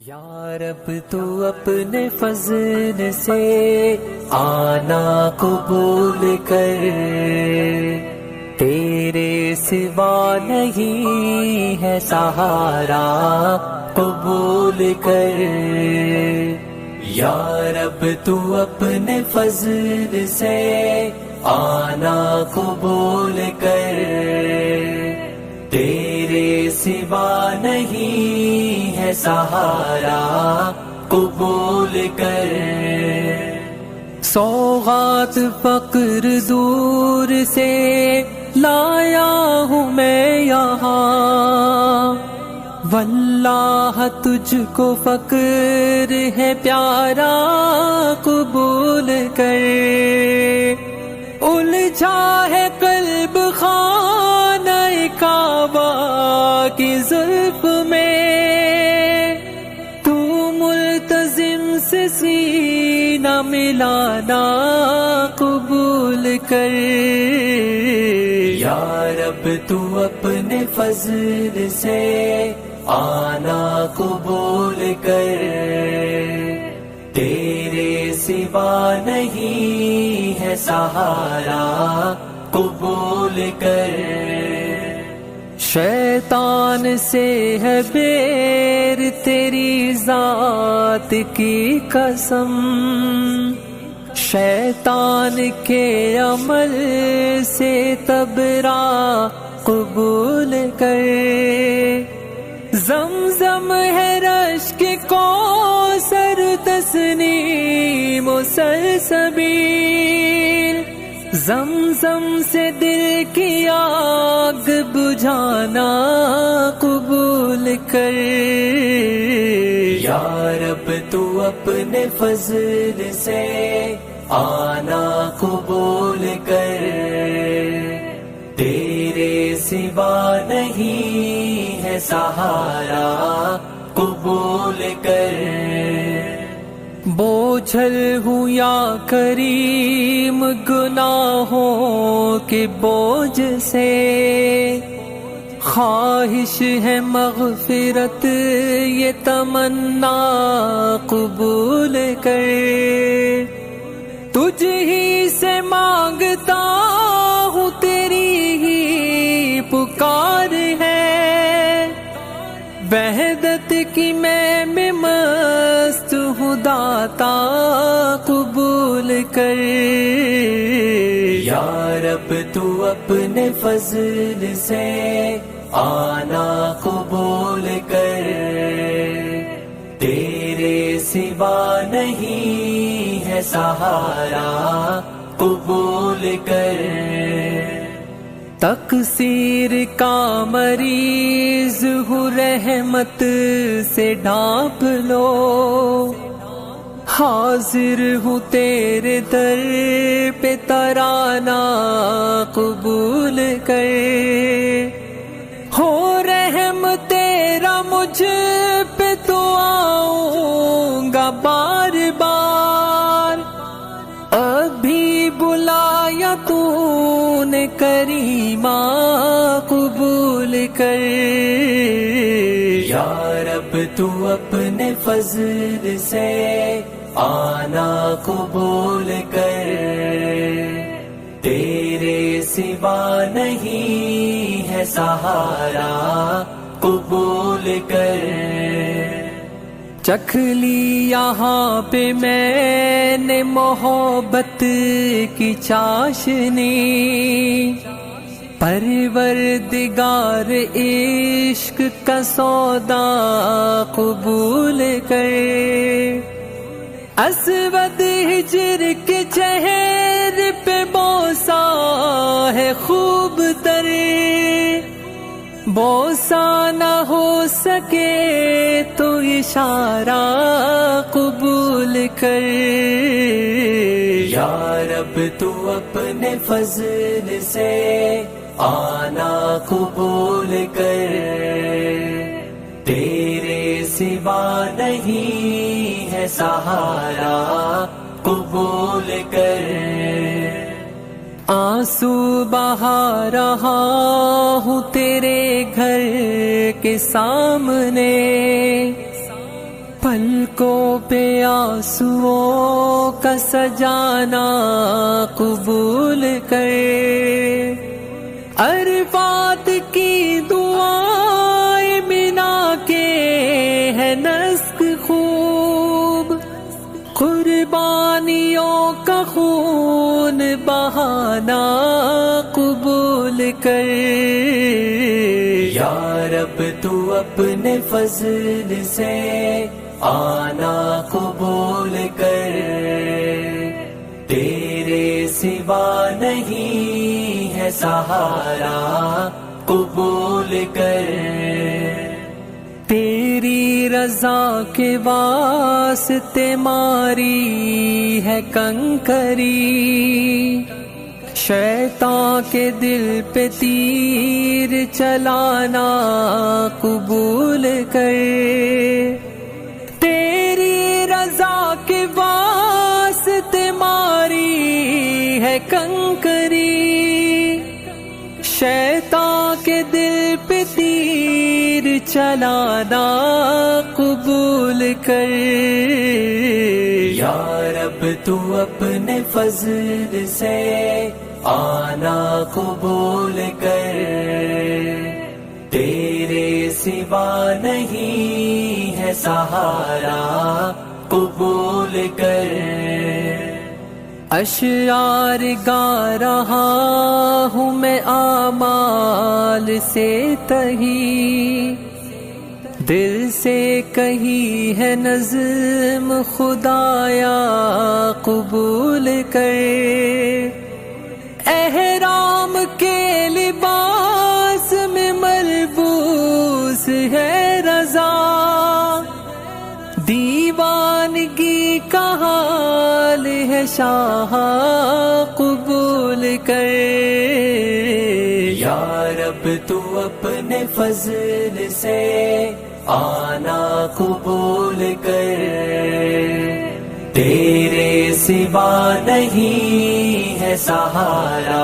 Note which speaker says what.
Speaker 1: یا رب تو اپنے فضل سے آنا قبول کر، تیرے سوا نہیں ہے سہارا قبول کر۔ یا رب تو اپنے فضل سے آنا قبول کر، تیرے سوا نہیں ہے سہارا قبول کر۔ سوغات فقر دور سے لایا ہوں میں یہاں، واللہ تجھ کو فقر ہے پیارا قبول کر۔ الجھا ہے قلب خانہ کعبہ کی زلف میں، تو ملتزم سے سینہ ملانا قبول کر۔ یا رب تو اپنے فضل سے آنا قبول کر، تیرے سوا نہیں ہے سہارا قبول کر۔ شیطان سے ہے بیر تیری ذات کی قسم، شیطان کے عمل سے تبرا قبول کر۔ زمزم ہے رشک کوثر تسنیم و سلسبیل، زمزم سے دل کی آگ بجھانا قبول کر۔ یا رب تو اپنے فضل سے آنا قبول کر، تیرے سوا نہیں ہے سہارا قبول کر۔ بوجھل ہوں یا کریم گناہوں کے بوجھ سے، خواہش ہے مغفرت یہ تمنا قبول کر۔ تجھ ہی سے مانگتا ہوں تیری ہی پکار ہے، وحدت کی میں مست ہوں داتا قبول کر۔ یا رب تو اپنے فضل سے آنا قبول کر، تیرے سوا نہیں ہے سہارا قبول کر۔ تقصیر کا مریض ہوں رحمت سے ڈھانپ لو، حاضر ہوں تیرے در پہ ترانہ قبول کر۔ ہو رحم تیرا مجھ پہ تو آؤں گا بار بار، ابھی بلایا تو نے کریمہ قبول کر۔ یا رب تو اپنے فضل سے آنا قبول کر، تیرے سوا نہیں ہے سہارا قبول کر۔ چکھ لی یہاں پہ میں نے محبت کی چاشنی، پروردگار عشق کا سودا قبول کر۔ اسود ہجر کے چہرے پہ بوسا ہے خوب تر، بوسا نہ ہو سکے تو اشارہ قبول کر۔ یا رب تو اپنے فضل سے آنا قبول کر، تیرے سوا نہیں ہے سہارا قبول کر۔ آنسو بہا رہا ہوں تیرے گھر کے سامنے، پلکوں پہ آنسوؤں کا سجانا قبول کر، عرفات کی دعائیں منا کے ہے نسک خوب، قربانیوں کا خون بہانا قبول کر۔ یا رب تو اپنے فضل سے آنا قبول کر، تیرے سوا نہیں ہے سہارا قبول کر، تیری رضا کے واسطے ماری ہے کنکری، شیطان کے دل پہ تیر چلانا قبول کر، تیری رضا کے واسطے ماری ہے کنکری، شیطان کے دل پہ تیر چلانا قبول کر۔ یا رب تو اپنے فضل سے آنا قبول کر، تیرے سوا نہیں ہے سہارا قبول کر۔ اشعار گا رہا ہوں میں اعمال سے تہی، دل سے کہی ہے نظم خدایا قبول کر، احرام کے لباس میں ملبوس ہے رضا، دیوانگی کا حال ہے شاہ قبول کر۔ یا رب تو اپنے فضل سے آنا قبول کر، تیرے سوا نہیں ہے سہارا